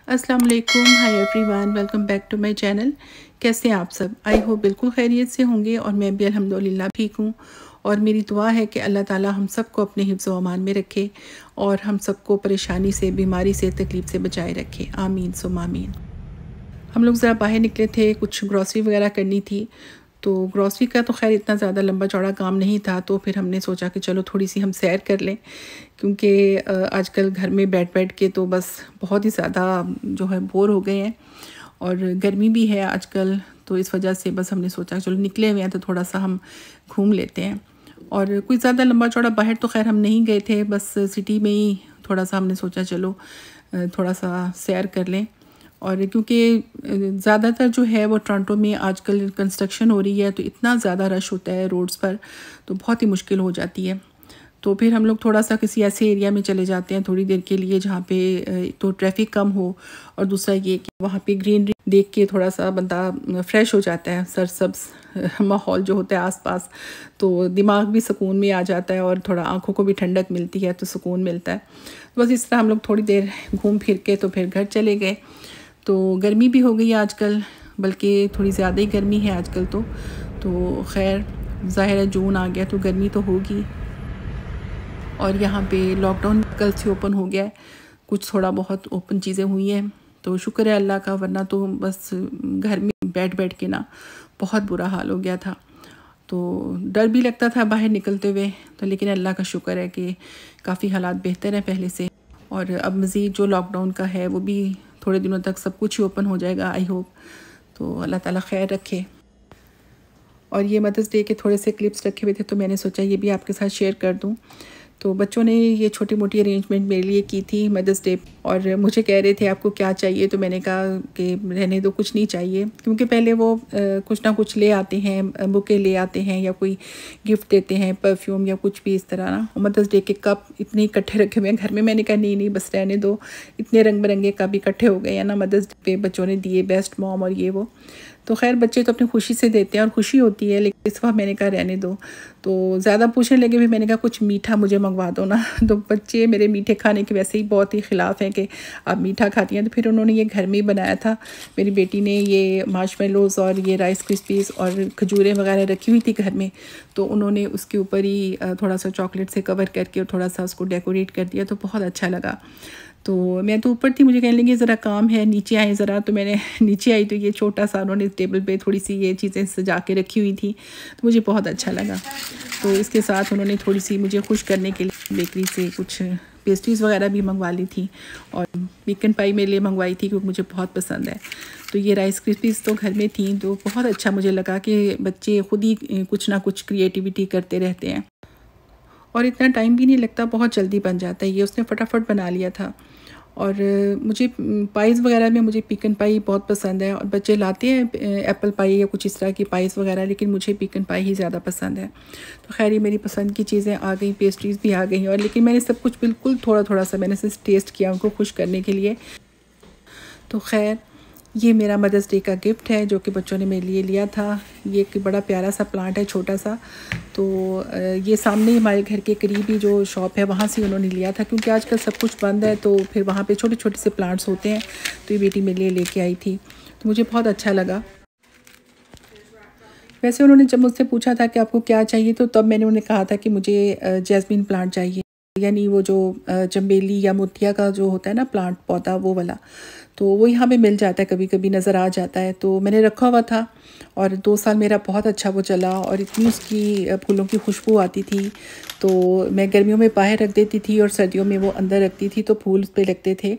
अस्सलाम वालेकुम, hi everyone, welcome back to my channel. कैसे हैं आप सब? आई होप बिल्कुल खैरियत से होंगे और मैं भी अल्हम्दुलिल्लाह ठीक हूँ। और मेरी दुआ है कि अल्लाह ताला हम सबको अपने हिफ्ज़ व अमान में रखे और हम सबको परेशानी से, बीमारी से, तकलीफ़ से बचाए रखे। आमीन सुम्मा आमीन। हम लोग ज़रा बाहर निकले थे, कुछ ग्रॉसरी वगैरह करनी थी। तो ग्रॉसरी का तो ख़ैर इतना ज़्यादा लंबा चौड़ा काम नहीं था, तो फिर हमने सोचा कि चलो थोड़ी-सी हम सैर कर लें, क्योंकि आजकल घर में बैठ-बैठ के तो बस बहुत ही ज़्यादा जो है बोर हो गए हैं और गर्मी भी है आजकल, तो इस वजह से बस हमने सोचा चलो निकले हुए हैं तो थोड़ा-सा हम घूम लेते हैं। और कोई ज़्यादा लंबा चौड़ा बाहर तो ख़ैर हम नहीं गए थे, बस सिटी में ही थोड़ा-सा हमने सोचा चलो थोड़ा-सा सैर कर लें। और क्योंकि ज़्यादातर जो है वो टोरंटो में आजकल कंस्ट्रक्शन हो रही है, तो इतना ज़्यादा रश होता है रोड्स पर, तो बहुत ही मुश्किल हो जाती है। तो फिर हम लोग थोड़ा-सा किसी ऐसे एरिया में चले जाते हैं थोड़ी देर के लिए जहाँ पे तो ट्रैफ़िक कम हो, और दूसरा ये कि वहाँ पे ग्रीनरी देख के थोड़ा-सा बंदा फ्रेश हो जाता है। सरसब्ज़ माहौल जो होता है आस-पास, तो दिमाग भी सुकून में आ जाता है और थोड़ा आँखों को भी ठंडक मिलती है, तो सुकून मिलता है। तो बस इस तरह हम लोग थोड़ी देर घूम फिर के तो फिर घर चले गए। तो गर्मी भी हो गई है आजकल, बल्कि थोड़ी ज़्यादा ही गर्मी है आजकल तो ख़ैर ज़ाहिर है जून आ गया तो गर्मी तो होगी। और यहाँ पे लॉकडाउन कल से ओपन हो गया है, कुछ थोड़ा बहुत ओपन चीज़ें हुई हैं, तो शुक्र है अल्लाह का, वरना तो बस घर में बैठ-बैठ के ना बहुत बुरा हाल हो गया था। तो डर भी लगता था बाहर निकलते हुए, तो लेकिन अल्लाह का शुक्र है कि काफ़ी हालात बेहतर हैं पहले से। और अब मज़ीद जो लॉकडाउन का है वो भी थोड़े दिनों तक सब कुछ ही ओपन हो जाएगा आई होप, तो अल्लाह ताला खैर रखे। और ये मदर्स डे के थोड़े से क्लिप्स रखे हुए थे, तो मैंने सोचा ये भी आपके साथ शेयर कर दूं। तो बच्चों ने ये छोटी-मोटी अरेंजमेंट मेरे लिए की थी मदर्स डे, और मुझे कह रहे थे आपको क्या चाहिए, तो मैंने कहा कि रहने दो, कुछ नहीं चाहिए, क्योंकि पहले वो कुछ ना कुछ ले आते हैं, बुके ले आते हैं या कोई गिफ्ट देते हैं, परफ्यूम या कुछ भी इस तरह ना। मदर्स डे के कप इतने इकट्ठे रखे हुए हैं घर में, मैंने कहा नहीं नहीं बस रहने दो, इतने रंग बिरंगे कप इकट्ठे हो गए हैं ना मदर्स डे पे, बच्चों ने दिए, बेस्ट मॉम और ये वो। तो खैर बच्चे तो अपनी खुशी से देते हैं और खुशी होती है, लेकिन इस बार मैंने कहा रहने दो। तो ज़्यादा पूछने लगे, भी मैंने कहा कुछ मीठा मुझे मंगवा दो ना। तो बच्चे मेरे मीठे खाने के वैसे ही बहुत ही ख़िलाफ़ हैं कि आप मीठा खाती हैं, तो फिर उन्होंने ये घर में ही बनाया था। मेरी बेटी ने ये मार्शमेलोज़ और ये राइस क्रिस्पीज़ और खजूरें वगैरह रखी हुई थी घर में, तो उन्होंने उसके ऊपर ही थोड़ा सा चॉकलेट से कवर करके और थोड़ा सा उसको डेकोरेट कर दिया, तो बहुत अच्छा लगा। तो मैं तो ऊपर थी, मुझे कहने लगी ज़रा काम है, नीचे आए ज़रा, तो मैंने नीचे आई तो ये छोटा सा उन्होंने टेबल पे थोड़ी सी ये चीज़ें सजा के रखी हुई थी, तो मुझे बहुत अच्छा लगा। तो इसके साथ उन्होंने थोड़ी सी मुझे खुश करने के लिए बेकरी से कुछ पेस्ट्रीज़ वगैरह भी मंगवा ली थी, और चिकन पाई मेरे लिए मंगवाई थी क्योंकि मुझे बहुत पसंद है। तो ये राइस क्रिस्पीज़ तो घर में थी, तो बहुत अच्छा मुझे लगा कि बच्चे खुद ही कुछ ना कुछ क्रिएटिविटी करते रहते हैं और इतना टाइम भी नहीं लगता, बहुत जल्दी बन जाता है। ये उसने फटाफट बना लिया था। और मुझे पाइज़ वगैरह में मुझे पिकन पाई बहुत पसंद है, और बच्चे लाते हैं एप्पल पाई या कुछ इस तरह की पाइज़ वगैरह, लेकिन मुझे पिकन पाई ही ज़्यादा पसंद है। तो खैर ये मेरी पसंद की चीज़ें आ गई, पेस्ट्रीज़ भी आ गई, और लेकिन मैंने सब कुछ बिल्कुल थोड़ा-थोड़ा सा मैंने सिर्फ टेस्ट किया उनको खुश करने के लिए। तो खैर ये मेरा मदर्स डे का गिफ्ट है जो कि बच्चों ने मेरे लिए लिया था। ये एक बड़ा प्यारा सा प्लांट है, छोटा सा। तो ये सामने ही हमारे घर के करीब ही जो शॉप है वहाँ से उन्होंने लिया था, क्योंकि आजकल सब कुछ बंद है, तो फिर वहाँ पे छोटे-छोटे से प्लांट्स होते हैं, तो ये बेटी मेरे लिए लेके आई थी, तो मुझे बहुत अच्छा लगा। वैसे उन्होंने जब मुझसे पूछा था कि आपको क्या चाहिए, तो तब मैंने उन्हें कहा था कि मुझे जैस्मिन प्लांट चाहिए, यानी वो जो चमेली या मोतिया का जो होता है ना प्लांट पौधा, वो वाला। तो वो यहाँ पे मिल जाता है, कभी-कभी नज़र आ जाता है, तो मैंने रखा हुआ था और 2 साल मेरा बहुत अच्छा वो चला, और इतनी उसकी फूलों की खुशबू आती थी। तो मैं गर्मियों में बाहर रख देती थी और सर्दियों में वो अंदर रखती थी, तो फूल उस पे लगते थे।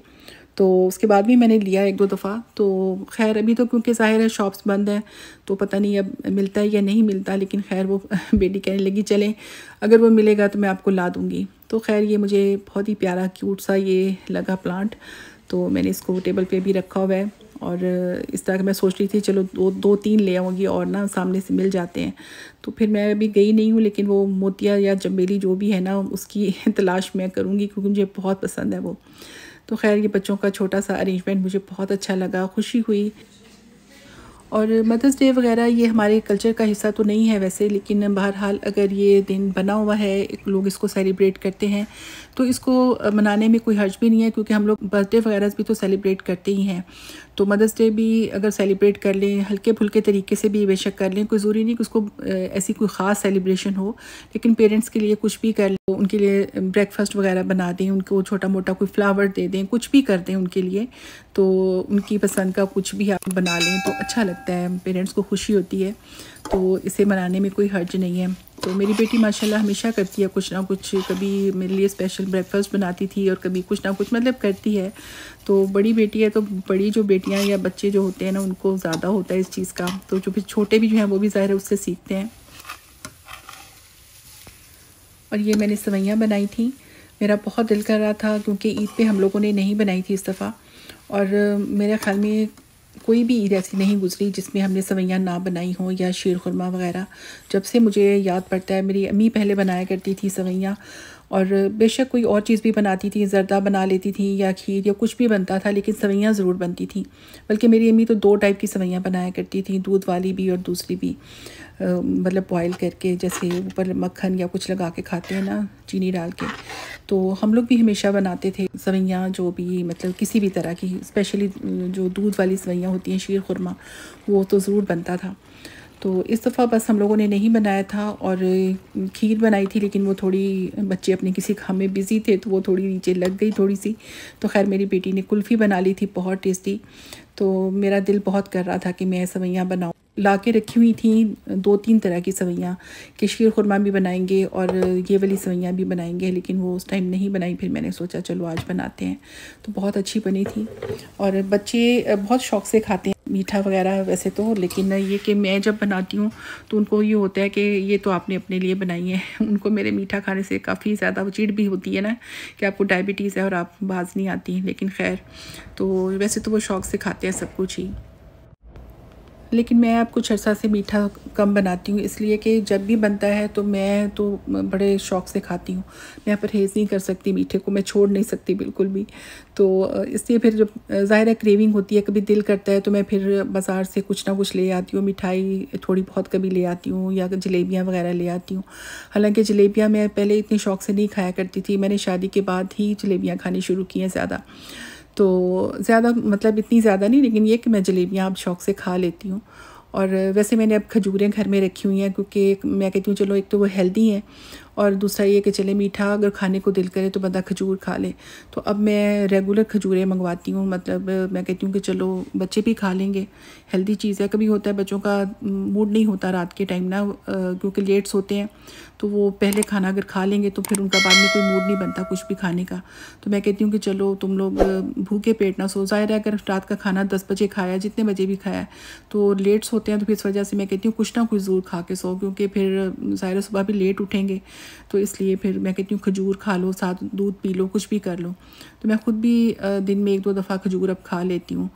तो उसके बाद भी मैंने लिया 1-2 दफ़ा। तो ख़ैर अभी तो क्योंकि ज़ाहिर है शॉप्स बंद हैं, तो पता नहीं अब मिलता है या नहीं मिलता, लेकिन ख़ैर वो बेटी कहने लगी चलें, अगर वो मिलेगा तो मैं आपको ला दूँगी। तो ख़ैर ये मुझे बहुत ही प्यारा क्यूट सा ये लगा प्लांट, तो मैंने इसको टेबल पे भी रखा हुआ है। और इस तरह का मैं सोच रही थी चलो 2-3 ले आऊँगी, और ना सामने से मिल जाते हैं। तो फिर मैं अभी गई नहीं हूँ, लेकिन वो मोतिया या चमेली जो भी है ना उसकी तलाश मैं करूँगी, क्योंकि मुझे बहुत पसंद है वो। तो ख़ैर ये बच्चों का छोटा सा अरेंजमेंट मुझे बहुत अच्छा लगा, खुशी हुई। और मदर्स डे वगैरह ये हमारे कल्चर का हिस्सा तो नहीं है वैसे, लेकिन बहरहाल अगर ये दिन बना हुआ है, लोग इसको सेलिब्रेट करते हैं, तो इसको मनाने में कोई हर्ज भी नहीं है, क्योंकि हम लोग बर्थडे वगैरह भी तो सेलिब्रेट करते ही हैं। तो मदर्स डे भी अगर सेलिब्रेट कर लें, हल्के फुल्के तरीके से भी बेशक कर लें, कोई ज़रूरी नहीं कि उसको ऐसी कोई ख़ास सेलिब्रेशन हो, लेकिन पेरेंट्स के लिए कुछ भी कर लें, उनके लिए ब्रेकफास्ट वगैरह बना दें, उनको छोटा मोटा कोई फ्लावर दे दें, कुछ भी कर दें उनके लिए, तो उनकी पसंद का कुछ भी आप बना लें तो अच्छा लगता है, पेरेंट्स को खुशी होती है। तो इसे मनाने में कोई हर्ज नहीं है। तो मेरी बेटी माशाल्लाह हमेशा करती है कुछ ना कुछ, कभी मेरे लिए स्पेशल ब्रेकफास्ट बनाती थी और कभी कुछ ना कुछ मतलब करती है। तो बड़ी बेटी है, तो बड़ी जो बेटियां या बच्चे जो होते हैं ना, उनको ज़्यादा होता है इस चीज़ का, तो जो फिर छोटे भी जो हैं वो भी ज़ाहिर है उससे सीखते हैं। और ये मैंने सेवइयाँ बनाई थी, मेरा बहुत दिल कर रहा था क्योंकि ईद पे हम लोगों ने नहीं बनाई थी इस दफ़ा, और मेरे ख़्याल में कोई भी ईद ऐसी नहीं गुजरी जिसमें हमने सेवइयाँ ना बनाई हों या शीर खुरमा वगैरह। जब से मुझे याद पड़ता है, मेरी अम्मी पहले बनाया करती थी सेवइयाँ, और बेशक कोई और चीज़ भी बनाती थी, ज़र्दा बना लेती थी या खीर या कुछ भी बनता था, लेकिन सेवइयाँ ज़रूर बनती थी। बल्कि मेरी अम्मी तो 2 टाइप की सेवइयाँ बनाया करती थी, दूध वाली भी और दूसरी भी, मतलब बॉयल करके, जैसे ऊपर मक्खन या कुछ लगा के खाते हैं ना, चीनी डाल के। तो हम लोग भी हमेशा बनाते थे सेवइयाँ, जो भी मतलब किसी भी तरह की, स्पेशली जो दूध वाली सेवइयाँ होती हैं, शीर खुरमा, वो तो ज़रूर बनता था। तो इस दफ़ा बस हम लोगों ने नहीं बनाया था, और खीर बनाई थी, लेकिन वो थोड़ी, बच्चे अपने किसी काम में बिज़ी थे तो वो थोड़ी नीचे लग गई थोड़ी सी। तो खैर मेरी बेटी ने कुल्फ़ी बना ली थी, बहुत टेस्टी। तो मेरा दिल बहुत कर रहा था कि मैं सेवइयाँ बनाऊँ। ला के रखी हुई थी 2-3 तरह की सेवइयाँ, कि शीर खुरमा भी बनाएंगे और ये वाली सेवइयाँ भी बनाएंगे, लेकिन वो उस टाइम नहीं बनाई। फिर मैंने सोचा चलो आज बनाते हैं, तो बहुत अच्छी बनी थी। और बच्चे बहुत शौक़ से खाते हैं मीठा वगैरह वैसे तो, लेकिन ये कि मैं जब बनाती हूँ तो उनको ये होता है कि ये तो आपने अपने लिए बनाई है। उनको मेरे मीठा खाने से काफ़ी ज़्यादा चिढ़ भी होती है ना, कि आपको डायबिटीज़ है और आप बाज नहीं आती, लेकिन खैर, तो वैसे तो वो शौक़ से खाते हैं सब कुछ ही। लेकिन मैं अब कुछ अर्सा से मीठा कम बनाती हूँ, इसलिए कि जब भी बनता है तो मैं तो बड़े शौक़ से खाती हूँ। मैं परहेज़ नहीं कर सकती, मीठे को मैं छोड़ नहीं सकती बिल्कुल भी। तो इसलिए फिर जब ज़ाहिर है क्रेविंग होती है, कभी दिल करता है, तो मैं फिर बाज़ार से कुछ ना कुछ ले आती हूँ, मिठाई थोड़ी बहुत कभी ले आती हूँ, या जलेबियाँ वगैरह ले आती हूँ। हालाँकि जलेबियाँ मैं पहले इतनी शौक़ से नहीं खाया करती थी, मैंने शादी के बाद ही जलेबियाँ खानी शुरू की हैं ज़्यादा। तो ज़्यादा मतलब इतनी ज़्यादा नहीं, लेकिन ये कि मैं जलेबियाँ अब शौक़ से खा लेती हूँ। और वैसे मैंने अब खजूरें घर में रखी हुई हैं, क्योंकि मैं कहती हूँ चलो एक तो वो हेल्दी हैं, और दूसरा ये कि चले मीठा अगर खाने को दिल करे तो बंदा खजूर खा ले। तो अब मैं रेगुलर खजूरें मंगवाती हूँ, मतलब मैं कहती हूँ कि चलो बच्चे भी खा लेंगे, हेल्दी चीज़ है। कभी होता है बच्चों का मूड नहीं होता रात के टाइम ना, क्योंकि लेट सोते हैं, तो वो पहले खाना अगर खा लेंगे तो फिर उनका बाद में कोई मूड नहीं बनता कुछ भी खाने का। तो मैं कहती हूँ कि चलो तुम लोग भूखे पेट ना सो। ज़ाहिर है अगर रात का खाना 10 बजे खाया, जितने बजे भी खाया, तो लेट सोते हैं, तो फिर इस वजह से मैं कहती हूँ कुछ ना कुछ ज़रूर खा के सो, क्योंकि फिर ज़ाहिर है सुबह भी लेट उठेंगे। तो इसलिए फिर मैं कहती हूँ खजूर खा लो, साथ दूध पी लो, कुछ भी कर लो। तो मैं ख़ुद भी दिन में 1-2 दफ़ा खजूर अब खा लेती हूँ।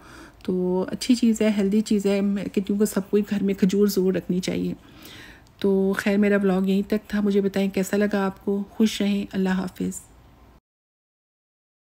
तो अच्छी चीज़ है, हेल्दी चीज़ है। मैं कहती हूँ कि सबको ही घर में खजूर ज़रूर रखनी चाहिए। तो खैर मेरा व्लॉग यहीं तक था। मुझे बताएं कैसा लगा आपको। खुश रहें। अल्लाह हाफ़िज़।